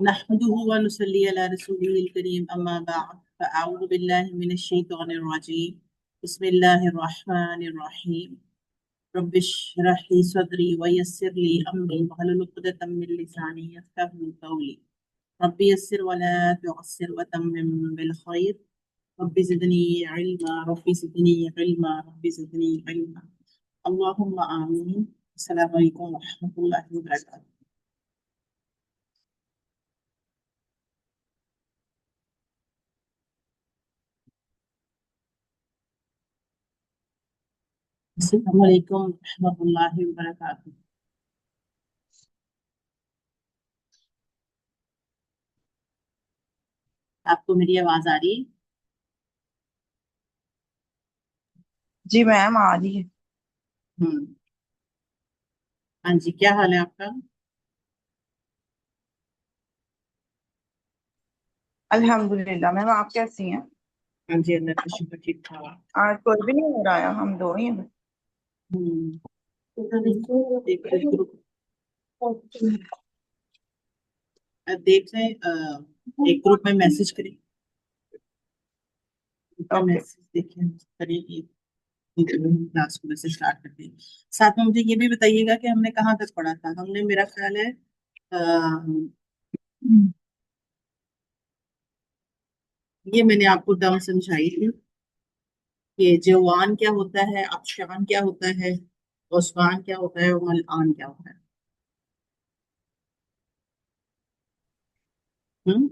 नहमदुहु व नुसल्ली अला रसूलिल करीम अम्मा बअद फअऊज़ु बिल्लाहि मिनश शैतानिर रजीम बिस्मिल्लाहिर रहमानिर रहीम रब्बिश्रह ली सदरी व यस्सिर ली अमरी वहलुल उक़दतम मिन लिसानी यफ़क़हू क़ौली रब्बि यस्सिर व ला तुअस्सिर व तम्मिम बिल खैर रब्बि ज़िदनी इल्मा रब्बि ज़िदनी इल्मा रब्बि ज़िदनी इल्मा अल्लाहुम्मा आमीन। अस्सलामु अलैकुम व रहमतुल्लाहि व बरकातहू। अस्सलामु अलैकुम व रहमतुल्लाहि व बरकातहू। आपको मेरी आवाज आ रही है? जी मैम आ रही है। हम्म। हाँ जी, क्या हाल है आपका? अल्हम्दुलिल्लाह मैम, आप कैसी हैं? हाँ जी, अल्लाह का शुक्र, ठीक ठाक। आज कोई भी नहीं हो रहा है, हम दो ही हैं। हम्म। एक ग्रुप देख रहे हैं, एक ग्रुप में मैसेज करें, ग्रुप में ओके। मैसेज देखें करें, क्लास को मैसेज स्टार्ट करते हैं। साथ में मुझे ये भी बताइएगा कि हमने कहाँ तक पढ़ा था। हमने, मेरा ख्याल है, ये मैंने आपको टर्म समझाई थी कि जवान क्या होता है, अफशान क्या होता है, उस्मान क्या होता है और मलआन क्या होता है। हम्म।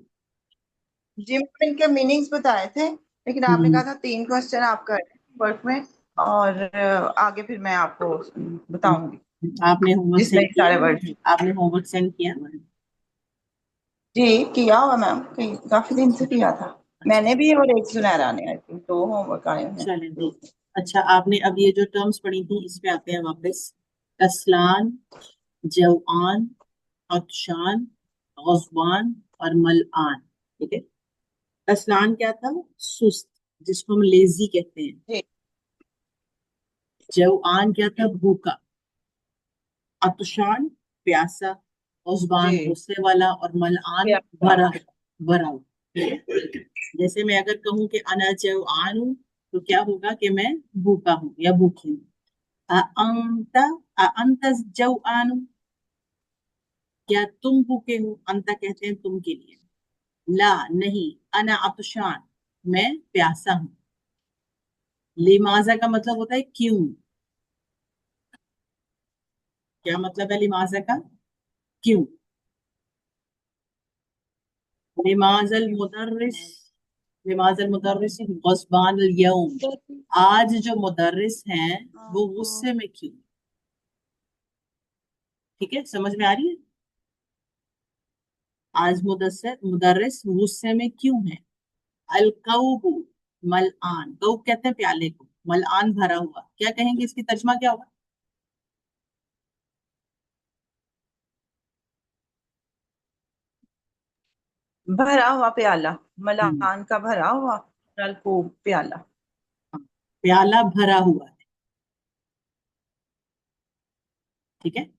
जी मैम, इनके मीनिंग्स बताए थे, लेकिन आपने कहा हम्म। था 3 क्वेश्चन आप करें वर्क में, और आगे फिर मैं आपको बताऊंगी आपने होमवर्क जिसमें सेंड ये किया? सारे वर्ड। आपने होमवर्क सेंड किया? जी किया हुआ मैम, काफी दिन से अच्छा। किया था। अच्छा। मैंने भी और एक सुनहरा ने, आई थिंक 2 होमवर्क आए हैं। चलें जी। अच्छा, आपने अब ये जो टर्म्स पढ़ी थी इस पे आते हैं वापस। कसलान, जवान, अतशान, गज़वान और मलआन। ठीक है। कसलान क्या था? सुस्त, जिसको हम लेजी कहते हैं। जी जवान क्या था? भूखा। अतशान, प्यासा। गज़वान, जी। गुस्से वाला। और मलआन, प्यासा। भरा, भरा हुआ। ठीक है? जैसे मैं अगर कहूँ कि अना जवान हूँ, तो क्या होगा कि मैं भूखा हूँ या भूखी हूँ। अअंत अअंत जौआन, क्या तुम भूखे हो? अंत कहते हैं तुम के लिए। ला, नहीं। अना अतशान, मैं प्यासा हूँ। लिमाजा का मतलब होता है क्यों। क्या मतलब है लिमाजा का? क्यों। लिमाजल मुदर्रिस, लिमाजल मुदर्रिस गस्बान यौम, आज जो मुदर्रिस हैं वो गुस्से में क्यों। ठीक है, समझ में आ रही है? आज मुदस्सिर मुदर्रिस गुस्से में क्यों है। अलकौबु मलआन, कौब कहते हैं प्याले को, मलआन भरा हुआ। क्या कहेंगे, इसकी तर्जमा क्या होगा? भरा हुआ प्याला, हम्म। मलान का भरा हुआ, नलकूब प्याला। हाँ, प्याला भरा हुआ है। ठीक है।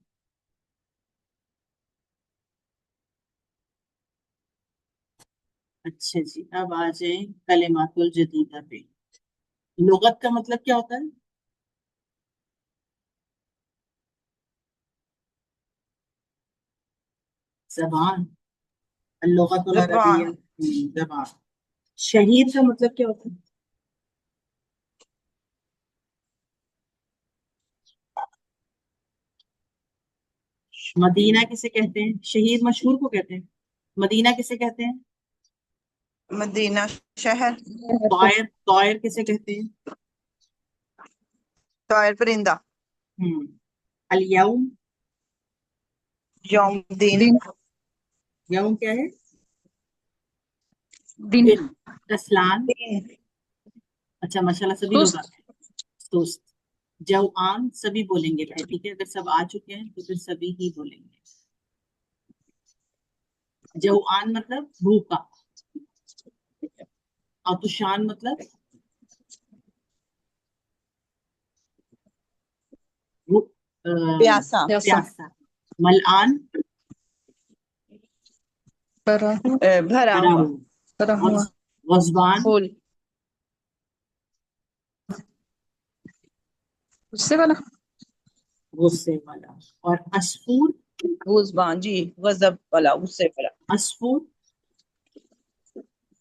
अच्छा जी, अब आ जाए कलिमातुल जदीदा पे। लुगत का मतलब क्या होता है? जबान। लुगतुल जुबान। अरबिया, जबान। शहीद का मतलब क्या होता है? मदीना किसे कहते हैं? शहीद मशहूर को कहते हैं। मदीना किसे कहते हैं? मदीना शहर। तौयर, तौयर किसे कहते हैं? तायर परिंदा। हम्म। अल यौम, यौम दिन। यौम क्या है? दिन। दिन। कसलान। दिन। अच्छा, माशाल्लाह सभी लोग सुस्त। आते हैं। दोस्त। जवान सभी बोलेंगे भाई, ठीक है, अगर सब आ चुके हैं तो फिर सभी ही बोलेंगे। जवान मतलब भूखा। आतुशान मतलब भूख, प्यासा। प्यासा। मलआन, भरा भरा भरा हुआ। हुआ। भरा हुआ गज़बान, फुल। गुस्से वाला गुस्से वाला। और अस्फूर, गुज़बान जी, गजब वाला, गुस्से वाला। अस्फूर,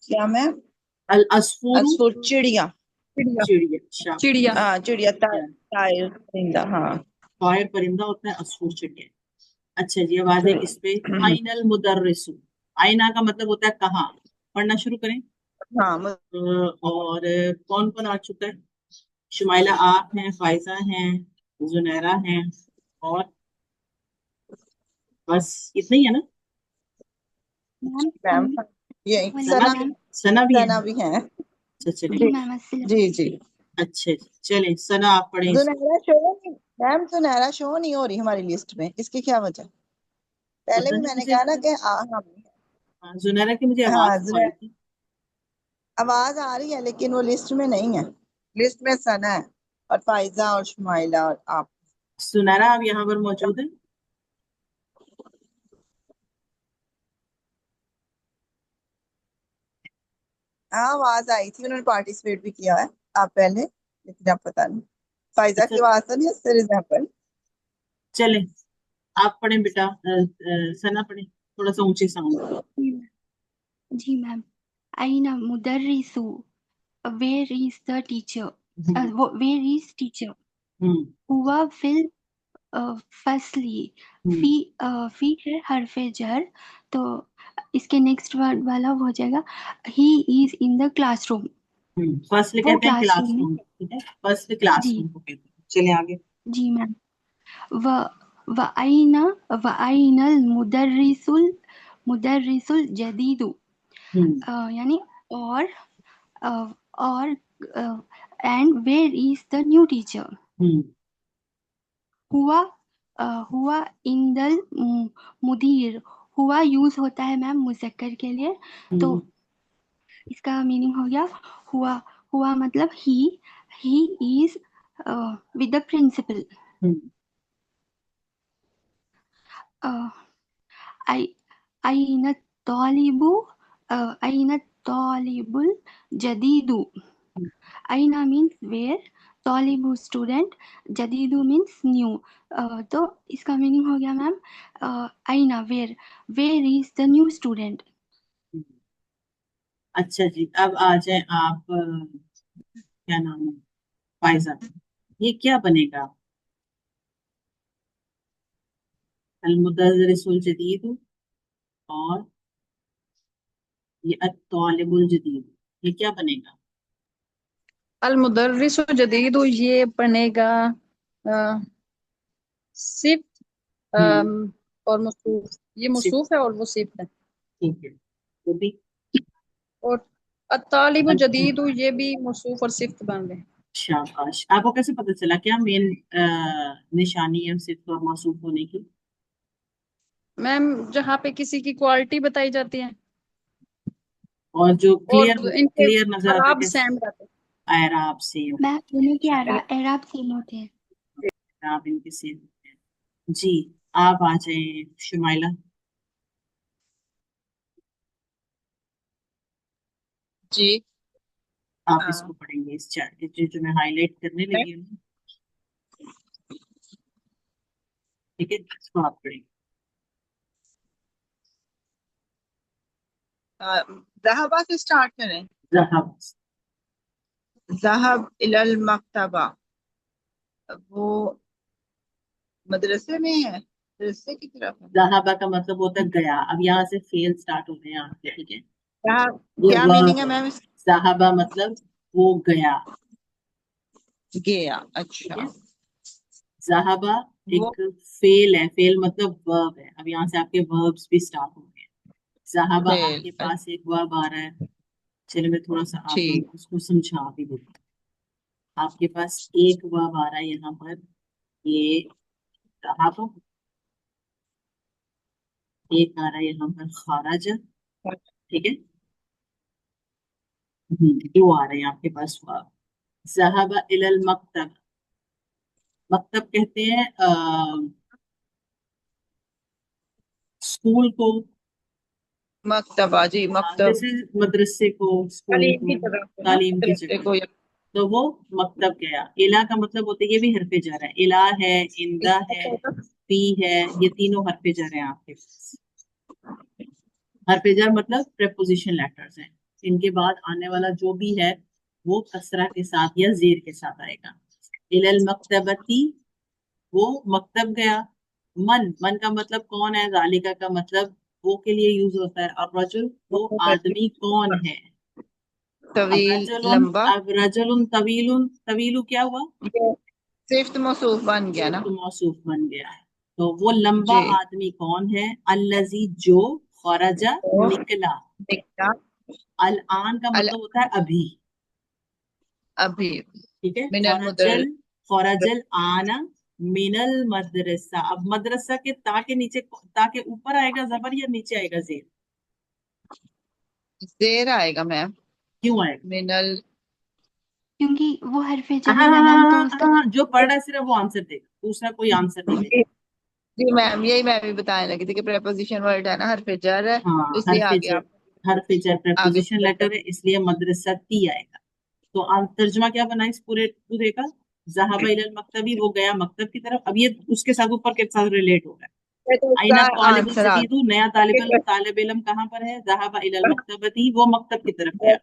क्या मैम? अल अस्फूरु, असफुर, चिड़िया। चिड़िया चिड़िया। शाबाश। चिड़िया हाँ, चिड़िया, तायर, परिंदा। हाँ। तायर परिंदा होता है, अस्फूर चिड़िया। अच्छा जी, अब आ जाए इस पे। आइनल मुदर्रिसु। आईना का मतलब होता है कहाँ। पढ़ना शुरू करें। हाँ, और कौन कौन आ चुका है? शुमाइला आप हैं, फायजा हैं, जुनैरा हैं, और बस इतना ही है ना? मैम मैम ये सना सना भी, मैम सना भी है। सना भी है। अच्छा चले। जी मैम अस्सलाम। जी जी। अच्छा जी, चले सना आप पढ़े इसको। सुनहरा शो नहीं, मैम सुनहरा शो नहीं हो रही हमारी लिस्ट में, इसकी क्या वजह? पहले पता भी नहीं मैंने मुझे कहा ना इसका। कि हम। हाँ, जुनैरा की मुझे आवाज हाँ, तो आई थी। आवाज आ रही है लेकिन वो लिस्ट में नहीं है। लिस्ट में सना है और फाइजा और शुमाइला और आप। सुनैरा आप यहाँ पर मौजूद है? हाँ, आवाज आई थी, उन्होंने पार्टिसिपेट भी किया है आप पहले, लेकिन अब पता नहीं। फाइजा अच्छा की आवाज तो नहीं उससे रिजेंबल। चले, आप पढ़ें बेटा। सना पढ़े, थोड़ा सा ऊंचे साउंड। जी मैम। अयना मुदर्रिसु, where is the teacher, where is teacher, hmm हुआ फिल फसली, हम्म फी है हरफे जर, तो इसके नेक्स्ट वर्ड वाला वो हो जाएगा he is in the classroom. First वो कहते हैं क्लासरूम में। क्लासरूम, ठीक है, फर्स्ट जी क्लासरूम को कहते हैं। चले आगे। जी मैम। व व अयना व अयनल मुदर्रिसुल मुदर्रिसुल जदीदु, हम्म यानी और और and where is the new teacher. Hmm हुआ हुआ इंदल मुदीर, हुआ यूज होता है मैम मुज़क्कर के लिए, तो हम्म इसका मीनिंग हो गया हुआ। हुआ मतलब ही is with the principal. Hmm आई अयन तौलिबु, अयन तौलिबुल जदीदु। हम्म। अयना मीन्स वेयर, तौलिबु स्टूडेंट, जदीदु मीन्स न्यू। तो इसका मीनिंग हो गया मैम अयना where, where is the new student. अच्छा जी, अब आ जाए आप। क्या नाम है? फायजा। ये क्या बनेगा? अल मुदर्रिसुल जदीद, और ये अत-तालिबुल जदीद, ये क्या बनेगा? अल मुदर्रिस जदीद, ये बनेगा सिर्फ हम्म और मौसूफ, ये सिर्फ, मौसूफ है और वो सिर्फ है। ठीक है, वो भी। और अतालिब अच्छा, जदीद, ये भी मौसूफ और सिर्फ बन गए। शाबाश। आपको कैसे पता चला क्या मेन निशानी है सिर्फ और मौसूफ होने की? मैम जहाँ पे किसी की क्वालिटी बताई जाती है और जो और क्लियर इनके क्लियर नजर आता है अलाब कैसे? सेम रहते हैं। एराब से हो। मैम दोनों के अच्छा, एराब सेम होते हैं। एराब इनके से होते हैं। जी, आप आ जाए शुमाइला। जी आप इसको पढ़ेंगे, इस चैप्टर जो मैं हाईलाइट करने लगी हूँ, ठीक है, इसको आप पढ़ेंगे। जहाबा से स्टार्ट करें। जहाब। जहाब इलल मक्तबा, वो मदरसे में है, मदरसे की तरफ है। जहाबा का मतलब होता है गया। अब यहाँ से फेल स्टार्ट होते हैं आपके, ठीक है। जहाब ये क्या मीनिंग वर्ब है है। मैम? जहाबा मतलब वो गया, गया, ठीक अच्छा। है। जहाबा वो एक फेल है, फेल मतलब वर्ब है। अब यहाँ से आपके वर्ब्स भी स्टार्ट हो गए। जहाबा फेल, आपके पास एक वर्ब आ रहा है। चलिए मैं थोड़ा सा आप ठीक। लोग उसको समझा भी देती हूँ। आपके पास एक वर्ब आ रहा है यहाँ पर, ये जहाबा। एक आ रहा है यहाँ पर खाराजा, ठीक है। दो आ रहे हैं आपके पास वर्ब। जहाबा इलल मकतब। मकतब कहते हैं स्कूल को, मकतबा जी, मकतब जैसे मदरसे को, स्कूल तालीम की को, जगह को ना, तालीम की मदरसे जगह, को या तो वो मकतब गया। इला का मतलब होता है, ये भी हरफे जार है, इला है, इंदा है, फी है, ये तीनों हरफे जार हैं आपके पास। हरफे जार मतलब प्रेपोजिशन लेटर्स हैं, इनके बाद आने वाला जो भी है वो कसरा के साथ या जेर के साथ आएगा। इलल मकतबती, वो मकतब गया। मन, मन का मतलब कौन है, जालिका का मतलब वो के लिए यूज होता है। अब रजुल, वो आदमी कौन है। अब तवील रजुलुन, लंबा, अब रजुलुन तवीलुन, तवीलु क्या हुआ, ये सिफ्त मौसूफ बन गया ना सिर्फ मौसूफ बन गया है। तो वो लंबा जी। आदमी कौन है, अल्लजी जो खरजा तो निकला। निकला अल आन का अल मतलब होता है अभी, अभी, ठीक है। मिनल मुदर, खरजल, खरजल आना मिनल मदरसा। अब मदरसा के ता के नीचे, ता के ऊपर आएगा जबर या नीचे आएगा जेर, जेर आएगा मैम, क्यों आएगा। मिनल। क्योंकि वो हरफे हाँ जर है मैम, तो उसका हाँ, जो पढ़ रहा है सिर्फ वो आंसर देगा, दूसरा कोई आंसर नहीं देगा। जी जी मैम, यही मैं भी बताने लगी थी कि प्रेपोजिशन वर्ड है ना, हरफ जर है, हाँ, तो इसलिए हरफ आगे जर, आप हरफ जर आगे प्रपोजिशन लेटर है, इसलिए मदरसा ती आएगा। तो आप तर्जुमा क्या बनाए इस पूरे पूरे का, ज़हाबा इलल मकतबी, वो गया मकतब की तरफ। अब ये उसके साथ ऊपर के साथ रिलेट हो रहा है। तो उसका आइना तालिबुल आंसर आ जदीदु, नया तालिब इल्म कहाँ पर है, ज़हाबा इलल मकतबती, वो मकतब की तरफ गया।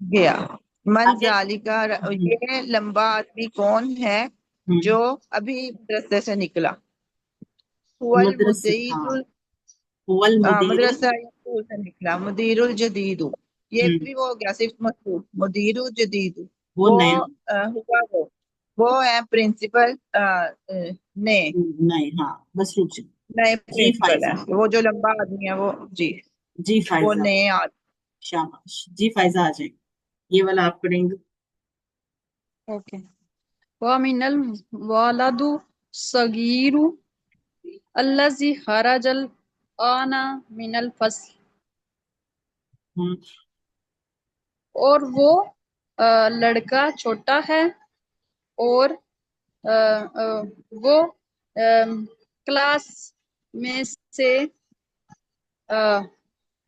गया। मन आगे जालिका, ये लंबा आदमी कौन है हम्म, जो अभी मदरसे से निकला। हुवल मदरसे, हाँ, मुदीरुल, हुवल मुदीरु, मदरसा या स्कूल से निकला, मुदीरुल जदीदु, ये भी वो हो गया सिर्फ मसरूफ, मुदीरुल जदीदु, वो वो नया, हुआ वो है प्रिंसिपल, ने, नहीं, हाँ, बस रुक जाओ। नए जी प्रिंसिपल है, फायजा, वो जो लंबा आदमी है वो जी, जी वो फायजा, नए आदमी। शाबाश, जी फायजा आ जाए, ये वाला आप पढ़ेंगे। ओके। व मिनल वालदु सगीरु अल्लजी खरजल आना मिनल फसल। हम्म, और वो लड़का छोटा है, और वो क्लास में से अ,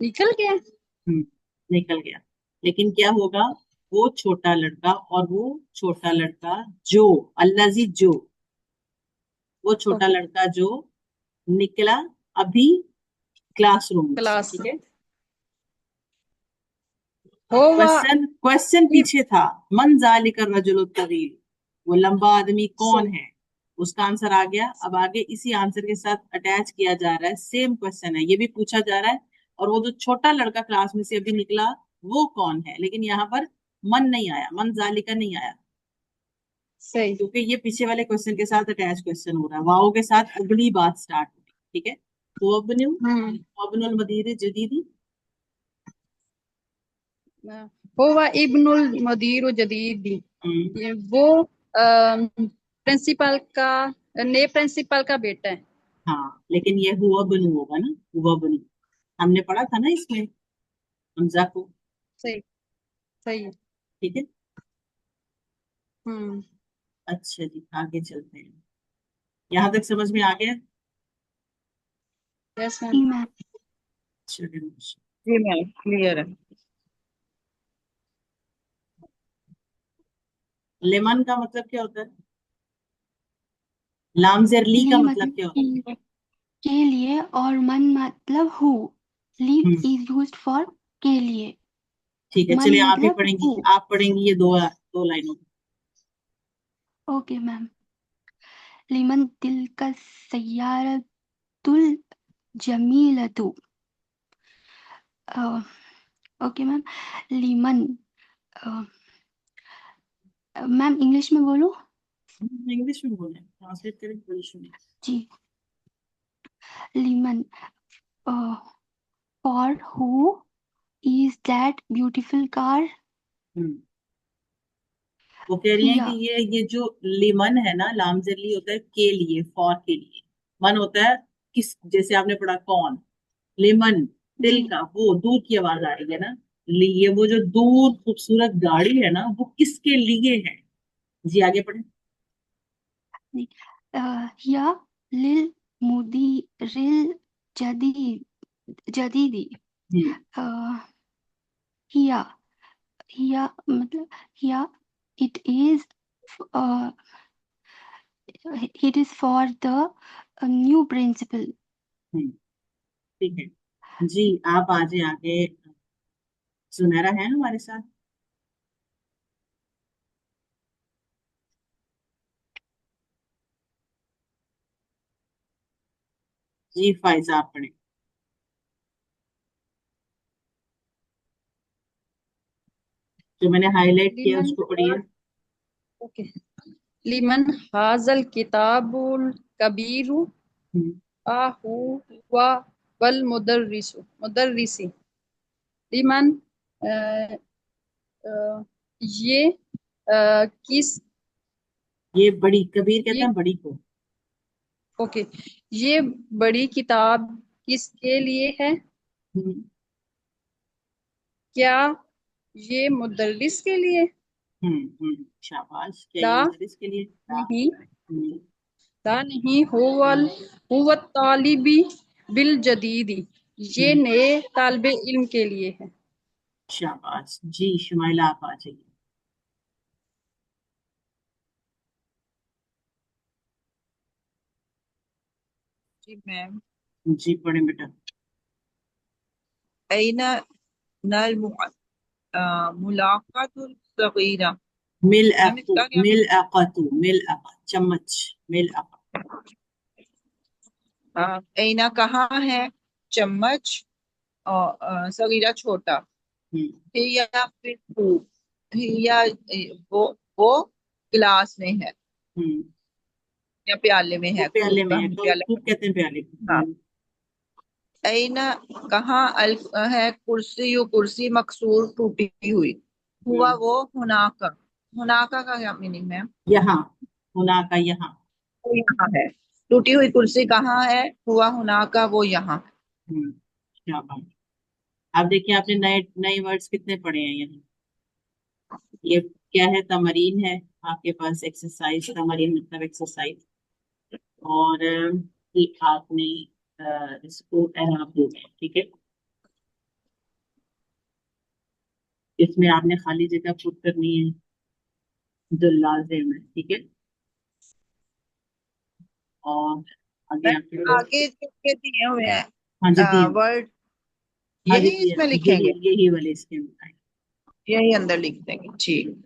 निकल गया। हम्म, निकल गया। लेकिन क्या होगा, वो छोटा लड़का, और वो छोटा लड़का जो, अल्लाजी जो, वो छोटा ओके। लड़का जो निकला अभी क्लासरूम से, क्लास ठीक है। होवा क्वेश्चन, क्वेश्चन पीछे था, मन जालिकर रजुल तवील, वो लंबा आदमी कौन है, उसका आंसर आ गया। अब आगे इसी आंसर के साथ अटैच किया जा रहा है, सेम क्वेश्चन है, ये भी पूछा जा रहा है। और वो जो छोटा लड़का क्लास में से अभी निकला, वो कौन है, लेकिन यहाँ पर मन नहीं आया, मन जालिका नहीं आया, सही। क्योंकि ये पीछे वाले क्वेश्चन के साथ अटैच क्वेश्चन हो रहा है, वाओ के साथ अगली बात स्टार्ट होगी, ठीक है। तो हम्म। अबनुल मदीर जदीदी, होवा इब्नुल मदीर जदीद, हम्म, ये वो प्रिंसिपल का, नए प्रिंसिपल का बेटा है। हाँ, लेकिन ये हुआ बनू होगा ना, हुआ बनू, हमने पढ़ा था ना इसमें हमजा को, सही। सही है। ठीक है। हम्म। अच्छा जी, आगे चलते हैं, यहाँ तक समझ में आ गया। Yes ma'am. जी मैम। चलिए, जी मैम, क्लियर है। लेमन का मतलब क्या होता है, लामजेरली का ली मतलब क्या होता मतलब के लिए, और मन मतलब हु। है। लीव इज यूज्ड फॉर के लिए। ठीक है, मन चलिए आप ही मतलब पढ़ेंगी, हु। आप पढ़ेंगी ये दो दो लाइनों में। Okay ma'am. लिमन तिलका सय्यारतुल जमीलतु। Okay ma'am. लिमन, मैम इंग्लिश में बोलूं? इंग्लिश में बोले, ट्रांसलेट करें इंग्लिश में। जी। लिमन, for who is that beautiful car hmm, वो कह रही हैं कि हियर। ये जो लिमन है ना, लामजेरली होता है के लिए, फॉर के लिए। मन होता है किस, जैसे आपने पढ़ा कौन, लेमन, जी। तिल का, वो दूर की आवाज आ रही है ना, लिए, वो जो दूर खूबसूरत गाड़ी है ना, वो किसके लिए है। जी आगे पढ़े। हियर लिल मुदीरिल जदीद। जदीदी हिया हिया मतलब हिया it is uh, it is for the new principal. ठीक है जी। आप आ जाए आगे। सुनहरा है हमारे साथ? जी फायजा आप पढ़े। जो मैंने हाईलाइट किया लिमन उसको पढ़िए। ओके लिमन हाजल किताबुल कबीरु आहु व वल मुदर्रिसी लिमन ये किस ये बड़ी, कबीर कहते ये हैं बड़ी को। ओके ये बड़ी किताब किसके लिए है? हम्म, क्या ये मुदर्रिस के लिए? शाबाश। क्या ये ला मुदरिस के लिए? नहीं हम्म, ला नहीं हुवा तालिबी बिल जदीदी ये हम्म, नए तालिबे इल्म के लिए है। शाबाश जी। शुमाइला आप आ जाइए। जी मैम। जी पढ़े बेटा। ऐना नल मुलाकातुल सगीरा। मिल मैम अकू, इसका क्या मिल अकतू, मिल अक, चम्मच, मिल अक। ऐना कहाँ है चम्मच और सगीरा छोटा। हम्म, हिया फिर हिया वो गिलास में है हम्म, या प्याले में वो है, खूब प्याले में का है, हम तो प्याला। खूब कहते हैं प्याले को। हाँ। ऐना कहाँ अल है कुर्सी कुर्सी मकसूर टूटी हुई। हुआ हम्म, वो हुनाका। हुनाका का क्या मीनिंग है? यहाँ, हुना का यहाँ। वो यहाँ है। टूटी हुई कुर्सी कहाँ है? हुआ हुनाका वो यहाँ। शाबाश। अब देखिए आपने नए नए वर्ड्स कितने पढ़े हैं यहाँ। ये क्या है? तमरीन है आपके पास, एक्सरसाइज। तमरीन मतलब एक्सरसाइज। और ये आपने इसको एराब देना है, ठीक है। इसमें आपने खाली जगह पुट करनी है जो लाजिम है, ठीक है। और आगे आपके मैम पास। आगे जो के दिए हुए हाँ जी हैं दिए। वर्ड हाँ जी यही दिए, इसमें यही लिखेंगे, यही वाले इसके अंदर आएंगे। यही अंदर लिख देंगे। ठीक।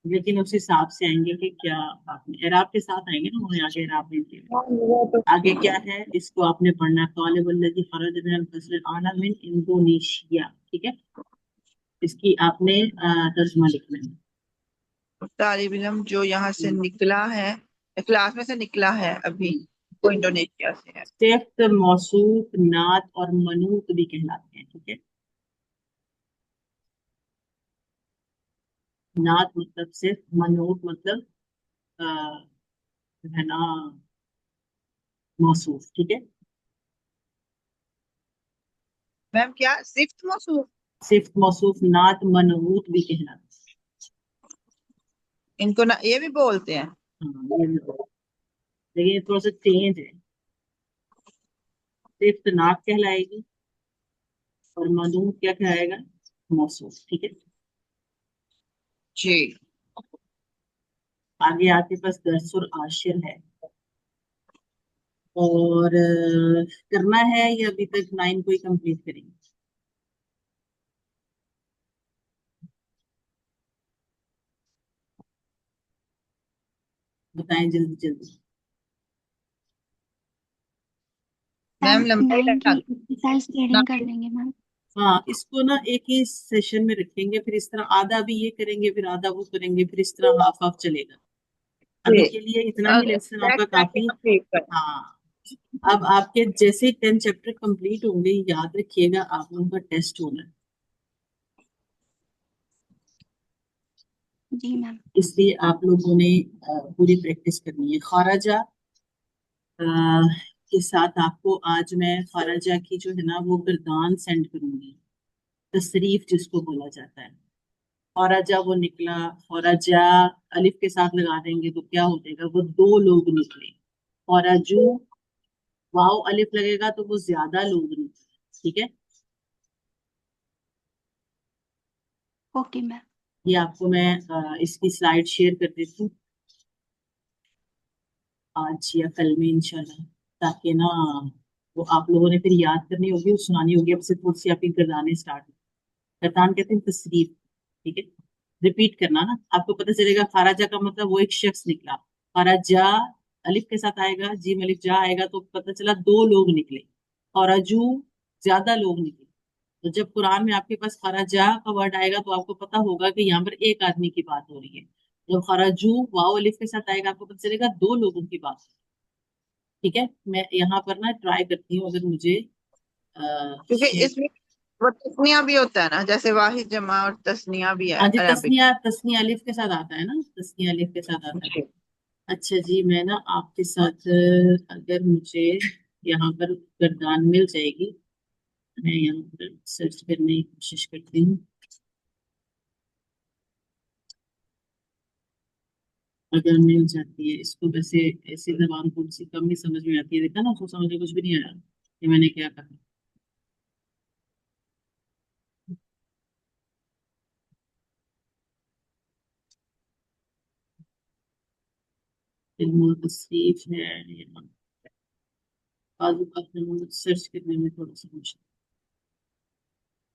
लेकिन उस हिसाब से आएंगे कि क्या आपने एराब के साथ आएंगे ना, वहाँ आगे एराब नहीं दिए। हाँ, वो तो आगे ठीक क्या है। है इसको आपने पढ़ना है। तालिबुल्लज़ी खरज मिनल फस्ल आला मिन इंडोनेशिया, ठीक है। इसकी आपने तर्जुमा लिखना है। तालिब इल्म जो यहाँ से हम्म, निकला है, क्लास में से निकला है अभी, हम्म। वो इंडोनेशिया से है। सिफ्त, मौसूफ, नात और मनूत भी कहलाते हैं, ठीक है। नात मतलब सिर्फ, मनूत मतलब अ, जो है ना, मौसूफ, ठीक है। मैम क्या सिफ्त मौसूफ? सिर्फ, मौसूफ, नात, मनूत भी कहलाते इनको ना ये भी बोलते हैं। हैं। हाँ ये भी बोलो। लेकिन ये थोड़ा सा चेंज है। सिर्फ नात कहलाएगी और मनूत क्या कहलाएगा? मौसूफ, ठीक है। जी आगे आपके पास दरसुर आशिर है। और करना है या अभी तक 9 को ही कंप्लीट करेंगे? बताएं जल्दी जल्दी। मैम मैम लंबाई 9 की लगा एक्सरसाइज ना। रीडिंग कर लेंगे मैम। हाँ इसको ना एक ही सेशन में रखेंगे, फिर इस तरह आधा भी ये करेंगे, फिर आधा वो करेंगे, फिर इस तरह हाफ हाफ चलेगा। अभी जी के लिए इतना ही लेसन आपका नेक्स्ट टाइम काफी। कंप्लीट करें। हाँ। अब आपके जैसे 10 चैप्टर कंप्लीट होंगे, याद रखिएगा आप लोगों का टेस्ट होना है। जी मैम। इसलिए आप लोगों ने पूरी प्रैक्टिस करनी है। खाराजा के साथ आपको आज मैं खाराजा की जो है ना वो गर्दान सेंड करूंगी। तसरीफ जिसको बोला जाता है। खाराजा वो निकला। खाराजा अलिफ के साथ लगा देंगे तो क्या हो जाएगा? वो दो लोग निकले। खाराजू, वाव अलिफ लगेगा तो वो ज्यादा लोग निकले, ठीक है। Okay ma'am. ये आपको मैं इसकी स्लाइड शेयर कर देती हूँ आज या कल में इंशाल्लाह, ताकि ना वो आप लोगों ने फिर याद करनी होगी और सुनानी होगी। अब से थोड़ी सी आपकी गर्दानें स्टार्ट। गर्दान कहते हैं तसरीफ, ठीक है। रिपीट करना ना, आपको पता चलेगा खाराजा का मतलब वो एक शख्स निकला। खाराजा अलिफ के साथ आएगा, जीम अलिफ जा आएगा, तो पता चला दो लोग निकले। खाराजू ज्यादा लोग निकले। तो जब कुरान में आपके पास खराजा का वर्ड आएगा तो आपको पता होगा कि यहाँ पर एक आदमी की बात हो रही है। जब खराजू वाव अलिफ के साथ आएगा आपको पता चलेगा दो लोगों की बात। ठीक है, मैं यहाँ पर ना ट्राई करती हूँ, अगर मुझे क्योंकि शेयर। इसमें वो तस्निया भी होता है ना, जैसे वाहिद जमा और तस्निया भी है हाँ जी, अरबिक। तस्निया तस्निया अलिफ के साथ आता है ना, तस्निया अलिफ के साथ आता है। अच्छा जी, मैं ना आपके साथ अगर मुझे यहाँ पर गर्दान मिल जाएगी, मैं यहाँ पर सर्च करने की कोशिश करती हूँ। अगर मिल जाती है इसको, वैसे ऐसी जबान कौन सी कम ही समझ में आती है, देखा ना, उसको समझ में कुछ भी नहीं आया कि मैंने क्या कहा। इल्मुल तसरीफ है यहाँ, बाजू का सर्च करने में थोड़ा सा मुश्किल,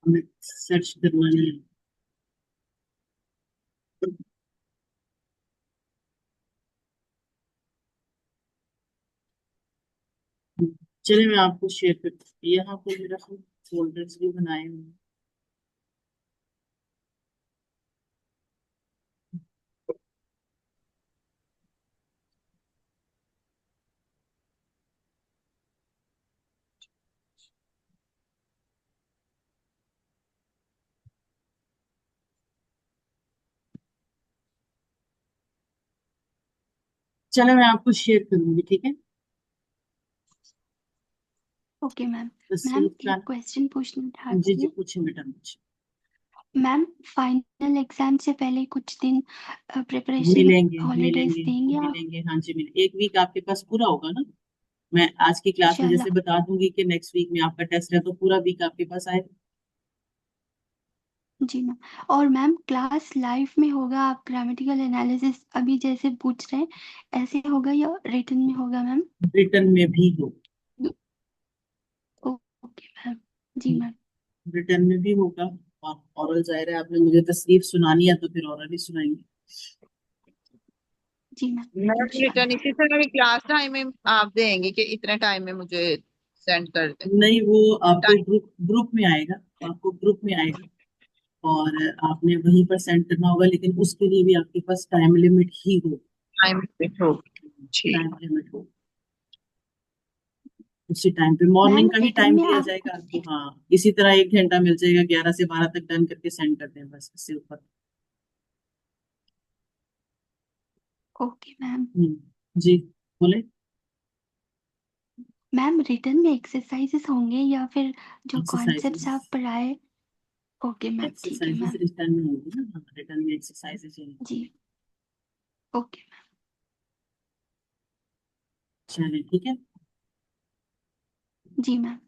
हमें सर्च करना नहीं है। चलिए मैं आपको शेयर करती हूँ, यहाँ पर मेरा फोल्डर्स भी बनाए हुए हैं। चलो मैं आपको शेयर करूंगी, ठीक है। Okay ma'am. मैम तसरीफ का, एक क्वेश्चन पूछना जी जी चाहती पूछिए बेटा मुझे। हूँ मैम। फाइनल एग्जाम से पहले कुछ दिन प्रिपरेशन मिलेंगे हॉलीडेज मिलेंगे देंगे आप? मिलेंगे, हाँ जी मिलेंगे, एक वीक आपके पास पूरा होगा ना। मैं आज की क्लास में जैसे इंशाल्लाह। बता दूंगी कि नेक्स्ट वीक में आपका टेस्ट है, तो पूरा वीक आपके पास आएगा। जी मैम। और मैम क्लास लाइव में होगा, आप ग्रामेटिकल एनालिसिस अभी जैसे पूछ रहे हैं ऐसे होगा या रिटन में होगा मैम? ब्रिटेन में भी हो। Okay ma'am. जी मैम। ब्रिटेन में भी होगा। और ओरल जाहिर है, आपने मुझे तसरीफ सुनानी है तो फिर ओरल ही सुनाएंगे। जी मैम मैं रिटर्न इंशाल्लाह। इसी तरह भी क्लास टाइम में आप देंगे कि इतने टाइम में मुझे सेंड कर दें नहीं, वो आपको टाइम ग्रुप ग्रुप में आएगा, आपको ग्रुप में आएगा और आपने वहीं पर सेंड करना होगा, लेकिन उसके लिए भी आपके पास टाइम लिमिट ही हो। टाइम हो। ठीक। टाइम लिमिट हो, उसी टाइम पे मैम मॉर्निंग का ही रिटन टाइम में दिया आप जाएगा आपको। हाँ, इसी तरह 1 घंटा मिल जाएगा, 11 से 12 तक डन करके सेंड कर दें, बस इससे ऊपर। Okay ma'am. जी बोले। मैम रिटन में एक्सरसाइजेस होंगे या फिर जो कॉन्सेप्ट्स एक्सरसाइजेस, आप पढ़ाए? ओके मैम ठीक है एक्सरसाइजेस मैम। रिटर्न में होगी ना, हाँ रिटर्न में एक्सरसाइजेस होंगी। जी ओके चलिए ठीक है। जी मैम।